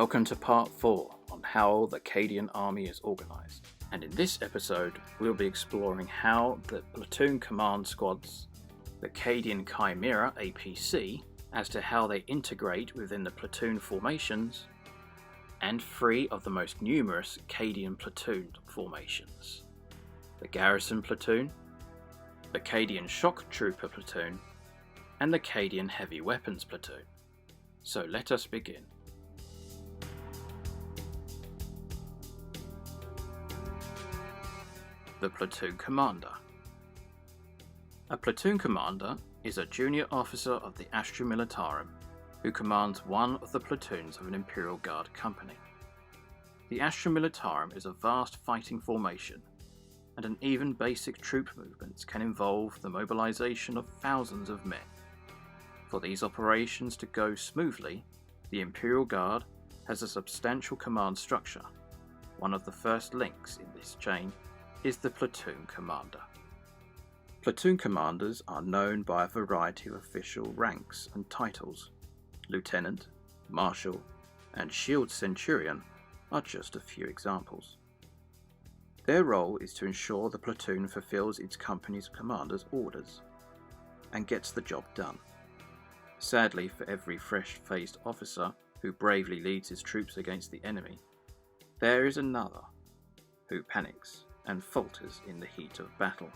Welcome to part 4 on how the Cadian army is organised, and in this episode we'll be exploring how the platoon command squads, the Cadian Chimera APC, as to how they integrate within the platoon formations, and 3 of the most numerous Cadian platoon formations: the Garrison Platoon, the Cadian Shock Trooper Platoon, and the Cadian Heavy Weapons Platoon. So let us begin. The Platoon Commander. A platoon commander is a junior officer of the Astra Militarum who commands one of the platoons of an Imperial Guard company. The Astra Militarum is a vast fighting formation, and an even basic troop movements can involve the mobilization of thousands of men. For these operations to go smoothly, the Imperial Guard has a substantial command structure. One of the first links in this chain is the platoon commander. Platoon commanders are known by a variety of official ranks and titles. Lieutenant, Marshal, and Shield Centurion are just a few examples. Their role is to ensure the platoon fulfills its company's commander's orders and gets the job done. Sadly, for every fresh-faced officer who bravely leads his troops against the enemy, there is another who panics and falters in the heat of battle.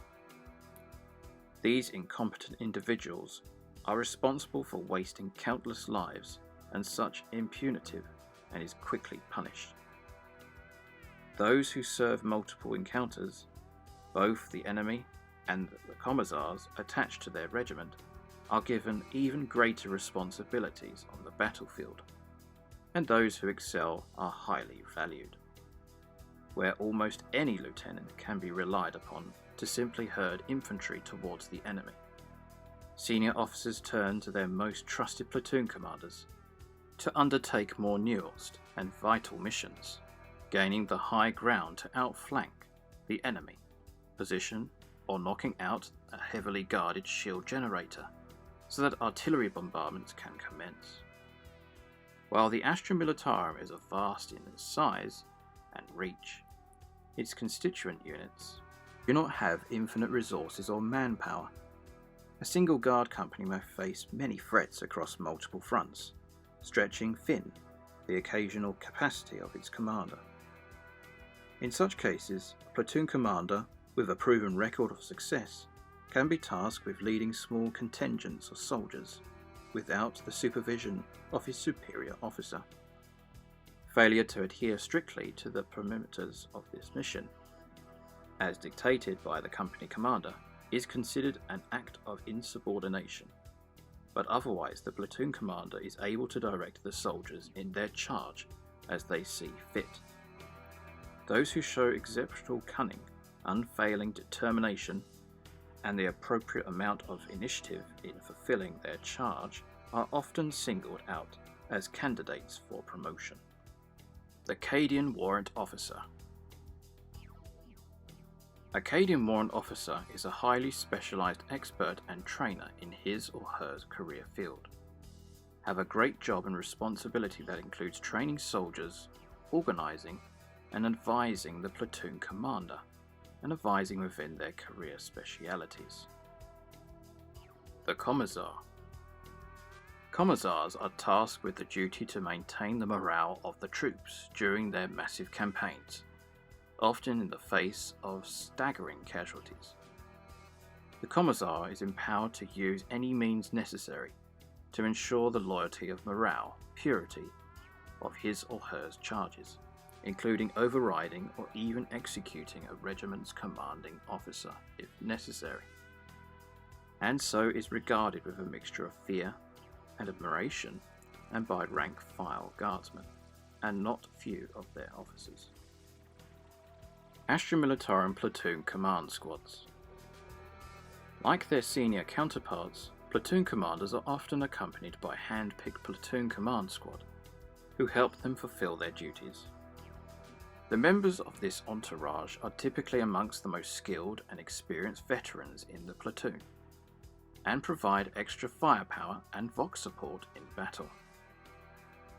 These incompetent individuals are responsible for wasting countless lives and such impunity, and is quickly punished. Those who serve multiple encounters, both the enemy and the commissars attached to their regiment, are given even greater responsibilities on the battlefield, and those who excel are highly valued, where almost any lieutenant can be relied upon to simply herd infantry towards the enemy. Senior officers turn to their most trusted platoon commanders to undertake more nuanced and vital missions, gaining the high ground to outflank the enemy position or knocking out a heavily guarded shield generator so that artillery bombardments can commence. While the Astra Militarum is vast in its size and reach, its constituent units do not have infinite resources or manpower. A single guard company may face many threats across multiple fronts, stretching thin the occasional capacity of its commander. In such cases, a platoon commander with a proven record of success can be tasked with leading small contingents of soldiers without the supervision of his superior officer. Failure to adhere strictly to the parameters of this mission, as dictated by the company commander, is considered an act of insubordination, but otherwise the platoon commander is able to direct the soldiers in their charge as they see fit. Those who show exceptional cunning, unfailing determination, and the appropriate amount of initiative in fulfilling their charge are often singled out as candidates for promotion. The Cadian Warrant Officer. A Cadian Warrant Officer is a highly specialised expert and trainer in his or her career field. Have a great job and responsibility that includes training soldiers, organising and advising the platoon commander, and advising within their career specialities. The Commissar. Commissars are tasked with the duty to maintain the morale of the troops during their massive campaigns, often in the face of staggering casualties. The Commissar is empowered to use any means necessary to ensure the loyalty of morale, purity of his or her charges, including overriding or even executing a regiment's commanding officer if necessary, and so is regarded with a mixture of fear and admiration and by rank-file guardsmen, and not few of their officers. Astra Militarum Platoon Command Squads. Like their senior counterparts, platoon commanders are often accompanied by hand-picked platoon command squad, who help them fulfill their duties. The members of this entourage are typically amongst the most skilled and experienced veterans in the platoon, and provide extra firepower and vox support in battle.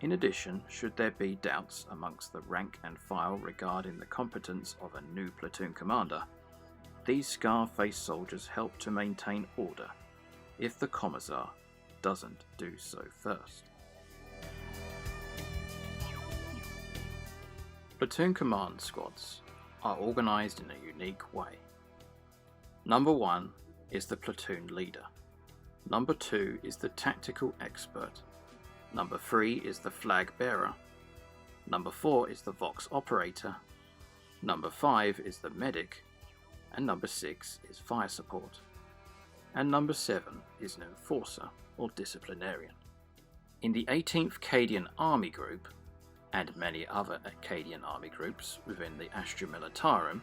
In addition, should there be doubts amongst the rank and file regarding the competence of a new platoon commander, these scar-faced soldiers help to maintain order if the commissar doesn't do so first. Platoon command squads are organised in a unique way. Number 1 is the platoon leader. Number 2 is the tactical expert. Number 3 is the flag bearer. Number 4 is the Vox operator. Number 5 is the medic. And number 6 is fire support. And number 7 is an enforcer or disciplinarian. In the 18th Cadian Army Group, and many other Cadian army groups within the Astra Militarum,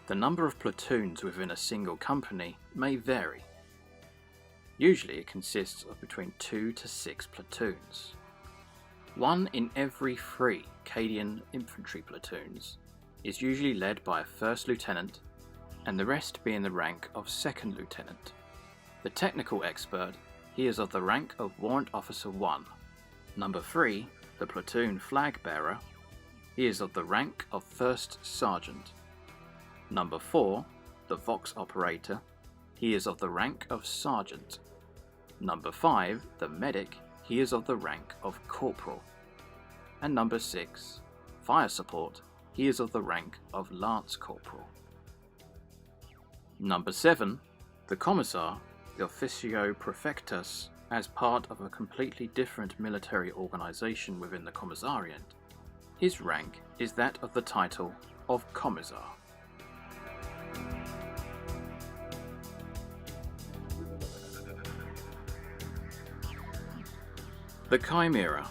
the number of platoons within a single company may vary. Usually it consists of between 2 to 6 platoons. 1 in every 3 Cadian infantry platoons is usually led by a first lieutenant, and the rest be in the rank of second lieutenant. The technical expert, he is of the rank of Warrant Officer 1. Number 3, the platoon flag bearer, he is of the rank of first sergeant. Number 4, the Vox operator, he is of the rank of sergeant. Number 5, the medic, he is of the rank of corporal. And number 6, fire support, he is of the rank of lance corporal. Number 7, the commissar, the officio prefectus, as part of a completely different military organisation within the commissariat. His rank is that of the title of commissar. The Chimera.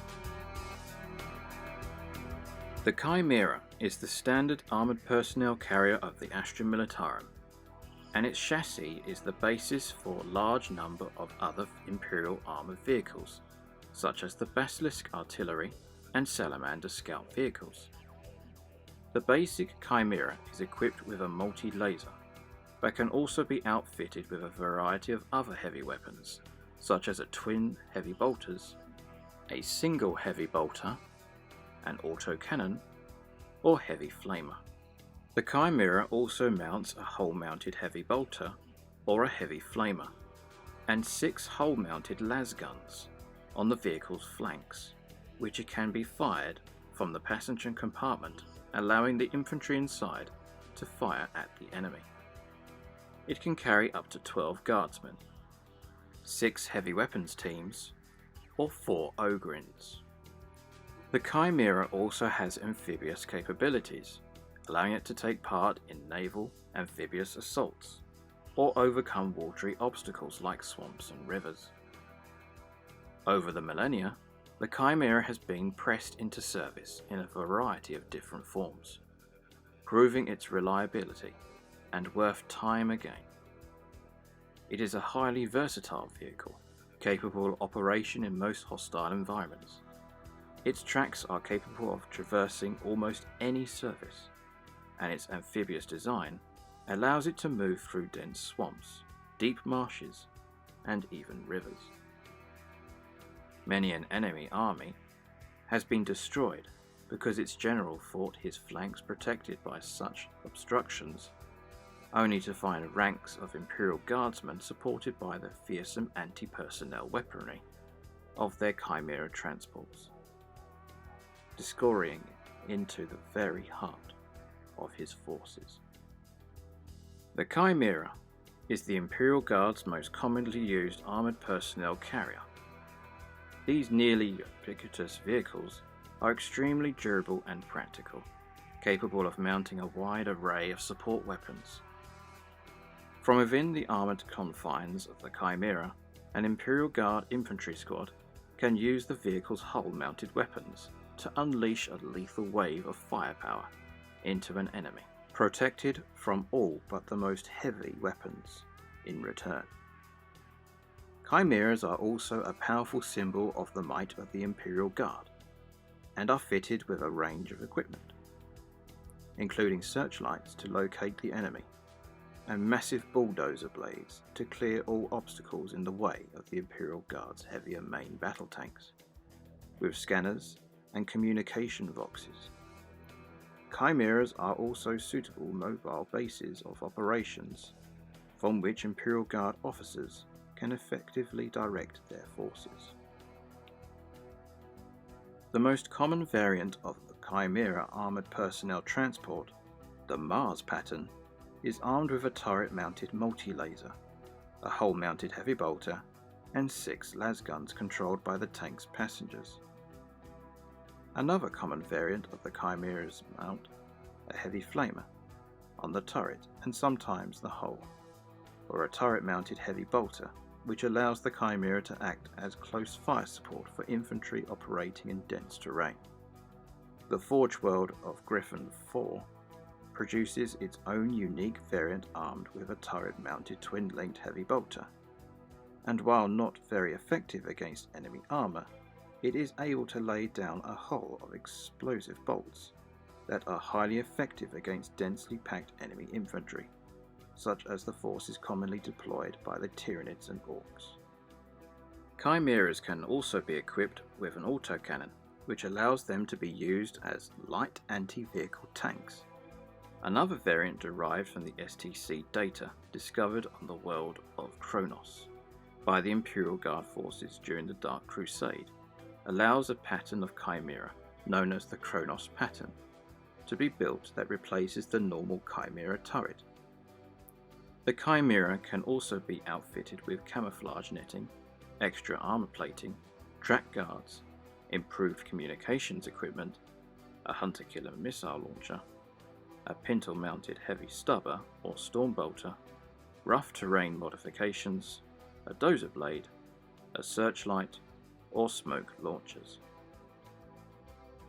The Chimera is the standard armoured personnel carrier of the Astra Militarum, and its chassis is the basis for a large number of other Imperial armoured vehicles, such as the Basilisk artillery and Salamander scout vehicles. The basic Chimera is equipped with a multi-laser, but can also be outfitted with a variety of other heavy weapons, such as a twin heavy bolters, a single heavy bolter, an autocannon, or heavy flamer. The Chimera also mounts a hull-mounted heavy bolter or a heavy flamer, and 6 hull-mounted las guns on the vehicle's flanks, which can be fired from the passenger compartment, allowing the infantry inside to fire at the enemy. It can carry up to 12 guardsmen, 6 heavy weapons teams, or 4 ogrins. The Chimera also has amphibious capabilities, allowing it to take part in naval amphibious assaults, or overcome watery obstacles like swamps and rivers. Over the millennia, the Chimera has been pressed into service in a variety of different forms, proving its reliability and worth time again. It is a highly versatile vehicle, capable of operation in most hostile environments. Its tracks are capable of traversing almost any surface, and its amphibious design allows it to move through dense swamps, deep marshes, and even rivers. Many an enemy army has been destroyed because its general thought his flanks protected by such obstructions, only to find ranks of Imperial Guardsmen supported by the fearsome anti-personnel weaponry of their Chimera transports, scouring into the very heart of his forces. The Chimera is the Imperial Guard's most commonly used armoured personnel carrier. These nearly ubiquitous vehicles are extremely durable and practical, capable of mounting a wide array of support weapons. From within the armoured confines of the Chimera, an Imperial Guard infantry squad can use the vehicle's hull-mounted weapons to unleash a lethal wave of firepower into an enemy, protected from all but the most heavy weapons in return. Chimeras are also a powerful symbol of the might of the Imperial Guard, and are fitted with a range of equipment, including searchlights to locate the enemy, and massive bulldozer blades to clear all obstacles in the way of the Imperial Guard's heavier main battle tanks. with scanners and communication boxes. Chimeras are also suitable mobile bases of operations, from which Imperial Guard officers can effectively direct their forces. The most common variant of the Chimera armoured personnel transport, the Mars pattern, is armed with a turret-mounted multi-laser, a hull-mounted heavy bolter, and 6 lasguns controlled by the tank's passengers. Another common variant of the Chimera's mount, a heavy flamer, on the turret and sometimes the hull, or a turret-mounted heavy bolter, which allows the Chimera to act as close fire support for infantry operating in dense terrain. The Forge World of Griffin 4 produces its own unique variant armed with a turret-mounted twin-linked heavy bolter, and while not very effective against enemy armour, it is able to lay down a hull of explosive bolts that are highly effective against densely packed enemy infantry, such as the forces commonly deployed by the Tyranids and Orcs. Chimeras can also be equipped with an autocannon, which allows them to be used as light anti-vehicle tanks. Another variant derived from the STC data discovered on the world of Kronos by the Imperial Guard forces during the Dark Crusade allows a pattern of Chimera, known as the Kronos pattern, to be built that replaces the normal Chimera turret. The Chimera can also be outfitted with camouflage netting, extra armor plating, track guards, improved communications equipment, a hunter-killer missile launcher, a pintle-mounted heavy stubber or storm bolter, rough terrain modifications, a dozer blade, a searchlight, or smoke launchers.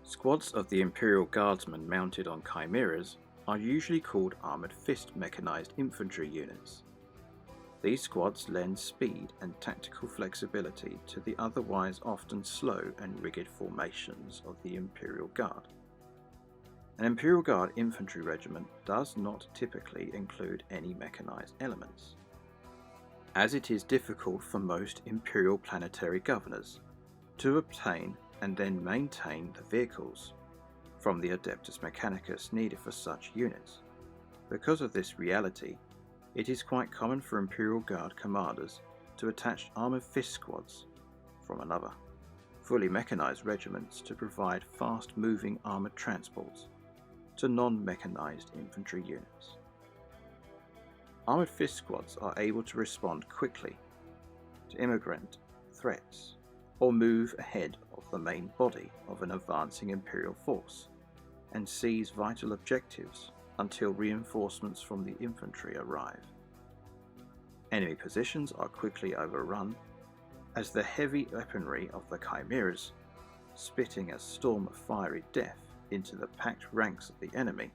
Squads of the Imperial Guardsmen mounted on Chimeras are usually called Armoured Fist Mechanized Infantry units. These squads lend speed and tactical flexibility to the otherwise often slow and rigid formations of the Imperial Guard. An Imperial Guard infantry regiment does not typically include any mechanized elements, as it is difficult for most Imperial planetary governors to obtain and then maintain the vehicles from the Adeptus Mechanicus needed for such units. Because of this reality, it is quite common for Imperial Guard commanders to attach armoured fist squads from another, fully mechanized regiments to provide fast-moving armoured transports to non-mechanized infantry units. Armoured fist squads are able to respond quickly to immigrant threats or move ahead of the main body of an advancing Imperial force and seize vital objectives until reinforcements from the infantry arrive. Enemy positions are quickly overrun as the heavy weaponry of the Chimeras, spitting a storm of fiery death into the packed ranks of the enemy,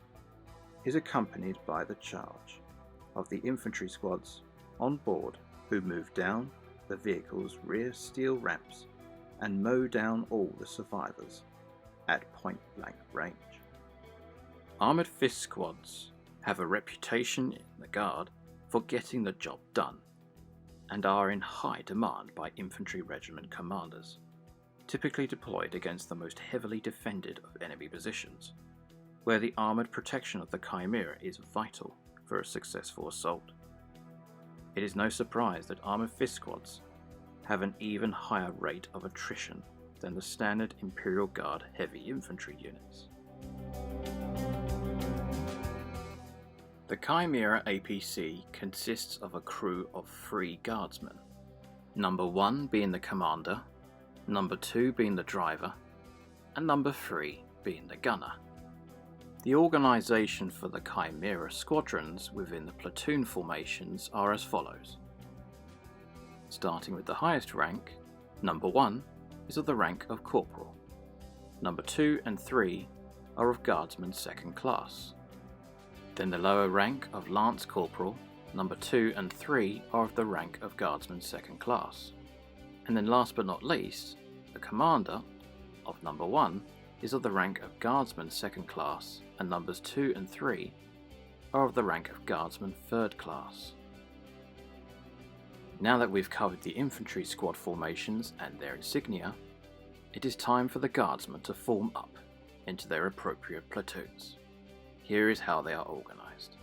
is accompanied by the charge of the infantry squads on board who move down the vehicle's rear steel ramps and mow down all the survivors at point-blank range. Armoured fist squads have a reputation in the Guard for getting the job done, and are in high demand by infantry regiment commanders, typically deployed against the most heavily defended of enemy positions, where the armoured protection of the Chimera is vital for a successful assault. It is no surprise that armoured fist squads have an even higher rate of attrition than the standard Imperial Guard heavy infantry units. The Chimera APC consists of a crew of 3 guardsmen, number 1 being the commander, number 2 being the driver, and number 3 being the gunner. The organisation for the Chimera squadrons within the platoon formations are as follows. Starting with the highest rank, number 1 is of the rank of corporal, number 2 and 3 are of guardsman 2nd class. Then the lower rank of Lance Corporal, number 2 and 3 are of the rank of Guardsman 2nd class. And then last but not least, the Commander of number 1 is of the rank of Guardsman 2nd class, and numbers 2 and 3 are of the rank of Guardsman 3rd class. Now that we've covered the infantry squad formations and their insignia, it is time for the Guardsmen to form up into their appropriate platoons. Here is how they are organised.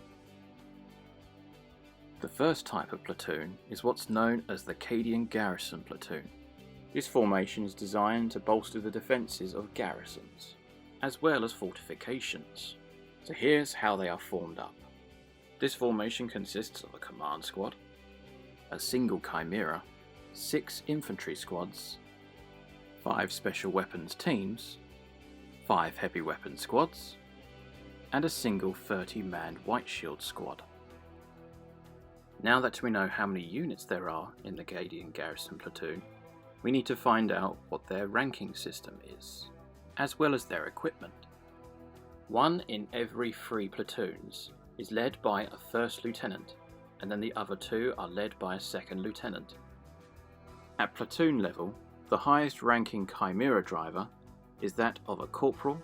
The first type of platoon is what's known as the Cadian Garrison platoon. This formation is designed to bolster the defences of garrisons, as well as fortifications. So here's how they are formed up. This formation consists of a command squad, a single chimera, 6 infantry squads, 5 special weapons teams, 5 heavy weapons squads, and a single 30-man white shield squad. Now that we know how many units there are in the Cadian Garrison platoon, we need to find out what their ranking system is, as well as their equipment. 1 in every 3 platoons is led by a first lieutenant, and then the other 2 are led by a second lieutenant. At platoon level, the highest ranking chimera driver is that of a corporal,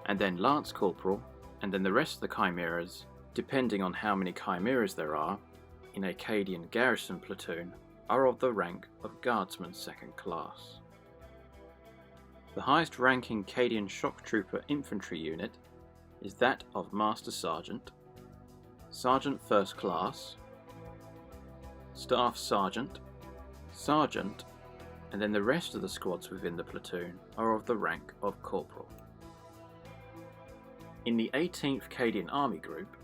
and then lance corporal, and then the rest of the chimeras, depending on how many chimeras there are in a Cadian Garrison platoon, are of the rank of Guardsman 2nd class. The highest ranking Cadian Shock Trooper infantry unit is that of Master Sergeant, Sergeant 1st class, Staff Sergeant, Sergeant, and then the rest of the squads within the platoon are of the rank of Corporal. In the 18th Cadian Army Group,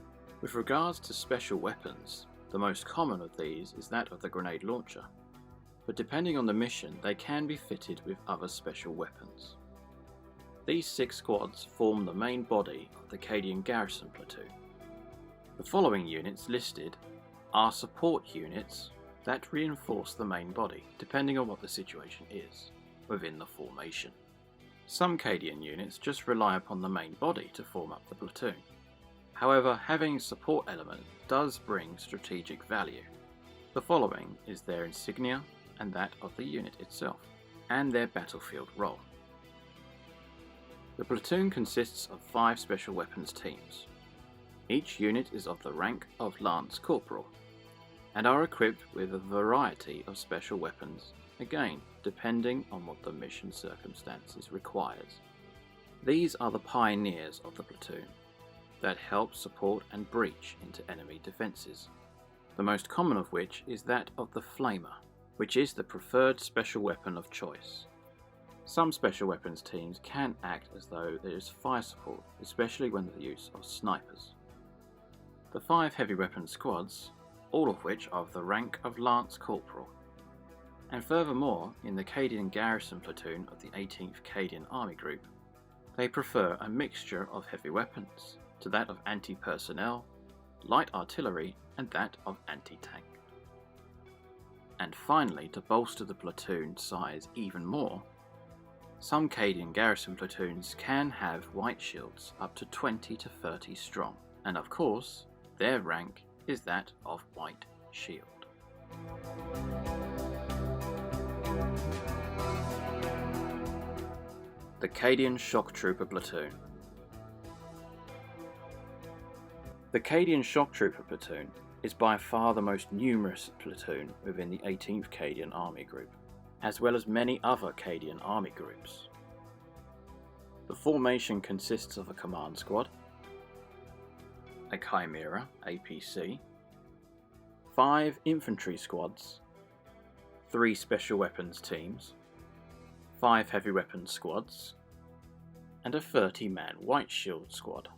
with regards to special weapons, the most common of these is that of the grenade launcher, but depending on the mission they can be fitted with other special weapons. These 6 squads form the main body of the Cadian Garrison platoon. The following units listed are support units that reinforce the main body, depending on what the situation is within the formation. Some Cadian units just rely upon the main body to form up the platoon. However, having a support element does bring strategic value. The following is their insignia and that of the unit itself, and their battlefield role. The platoon consists of 5 special weapons teams. Each unit is of the rank of Lance Corporal, and are equipped with a variety of special weapons, again depending on what the mission circumstances requires. These are the pioneers of the platoon that help support and breach into enemy defences, the most common of which is that of the Flamer, which is the preferred special weapon of choice. Some special weapons teams can act as though there is fire support, especially when the use of snipers. The 5 heavy weapons squads, all of which are of the rank of Lance Corporal. And furthermore, in the Cadian Garrison platoon of the 18th Cadian Army Group, they prefer a mixture of heavy weapons to that of anti-personnel, light artillery, and that of anti-tank. And finally, to bolster the platoon size even more, some Cadian Garrison platoons can have white shields up to 20 to 30 strong, and of course, their rank is that of White Shield. The Cadian Shock Trooper platoon. The Cadian Shock Trooper platoon is by far the most numerous platoon within the 18th Cadian Army Group, as well as many other Cadian Army groups. The formation consists of a command squad, a Chimera APC, 5 infantry squads, 3 special weapons teams, 5 heavy weapons squads, and a 30-man white shield squad.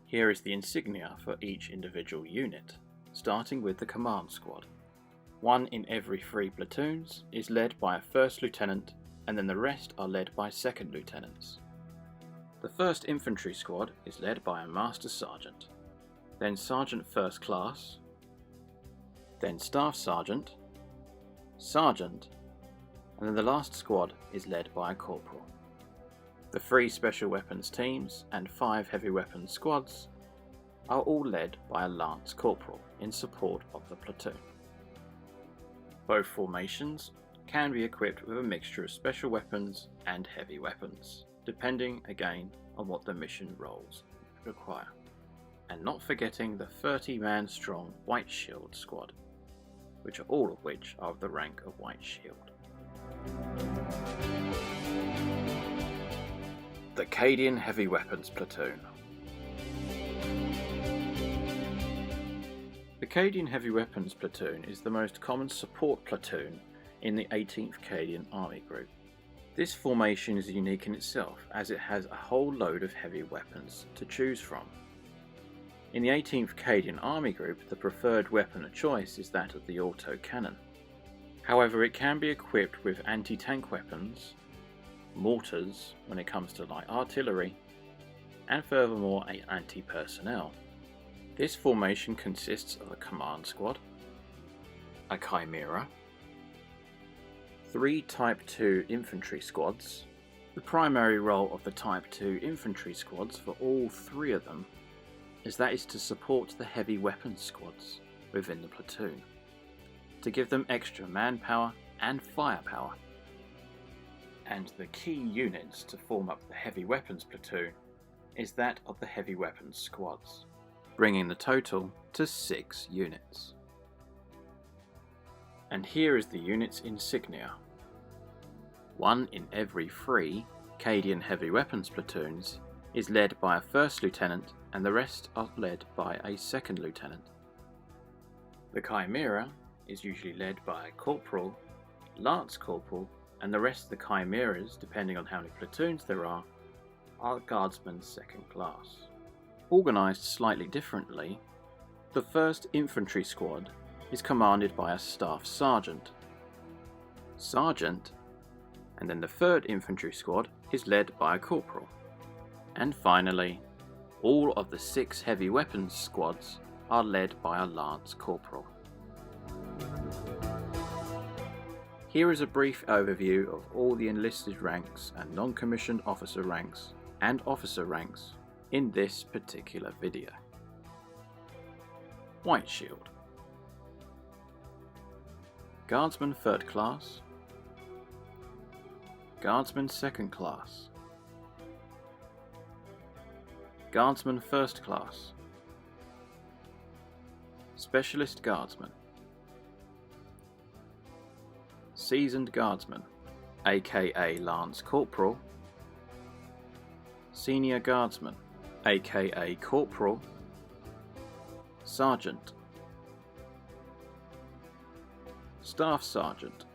Here is the insignia for each individual unit, starting with the command squad. 1 in every 3 platoons is led by a first lieutenant, and then the rest are led by second lieutenants. The 1st infantry squad is led by a master sergeant, then sergeant 1st class, then staff sergeant, sergeant, and then the last squad is led by a corporal. The 3 special weapons teams and 5 heavy weapons squads are all led by a lance corporal in support of the platoon. Both formations can be equipped with a mixture of special weapons and heavy weapons, depending again on what the mission roles require. And not forgetting the 30-man strong White Shield squad, all of which are of the rank of White Shield. Cadian Heavy Weapons Platoon. The Cadian Heavy Weapons Platoon is the most common support platoon in the 18th Cadian Army Group. This formation is unique in itself as it has a whole load of heavy weapons to choose from. In the 18th Cadian Army Group, the preferred weapon of choice is that of the autocannon. However, it can be equipped with anti-tank weapons, mortars when it comes to light artillery, and furthermore anti-personnel. This formation consists of a command squad, a chimera, 3 Type 2 infantry squads. The primary role of the Type 2 infantry squads for all 3 of them is to support the heavy weapons squads within the platoon, to give them extra manpower and firepower. And the key units to form up the heavy weapons platoon is that of the heavy weapons squads, bringing the total to 6 units. And here is the unit's insignia. 1 in every 3 Cadian heavy weapons platoons is led by a first lieutenant and the rest are led by a second lieutenant. The chimera is usually led by a corporal, lance corporal, and the rest of the chimeras, depending on how many platoons there are guardsmen second class. Organised slightly differently, the 1st infantry squad is commanded by a staff sergeant, and then the 3rd infantry squad is led by a corporal. And finally, all of the 6 heavy weapons squads are led by a lance corporal. Here is a brief overview of all the enlisted ranks and non-commissioned officer ranks and officer ranks in this particular video. White Shield, Guardsman 3rd class, Guardsman 2nd class, Guardsman 1st class, Specialist Guardsman, Seasoned Guardsman, aka Lance Corporal, Senior Guardsman, aka Corporal, Sergeant, Staff Sergeant,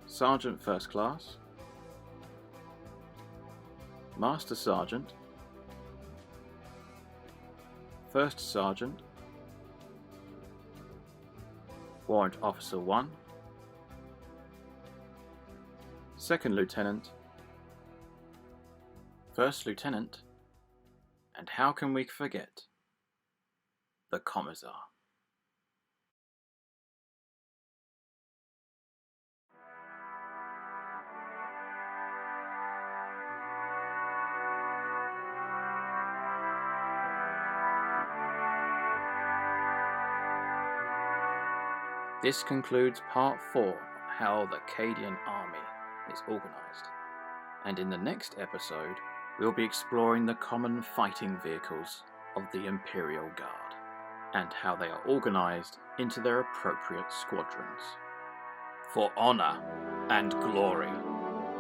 Sergeant 1st class, Master Sergeant, 1st Sergeant, Warrant Officer 1, 2nd Lieutenant, 1st Lieutenant, and how can we forget the Commissar. This concludes part 4 on how the Cadian army is organised, and in the next episode we'll be exploring the common fighting vehicles of the Imperial Guard and how they are organised into their appropriate squadrons. For honour and glory,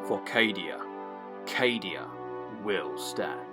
for Cadia will stand.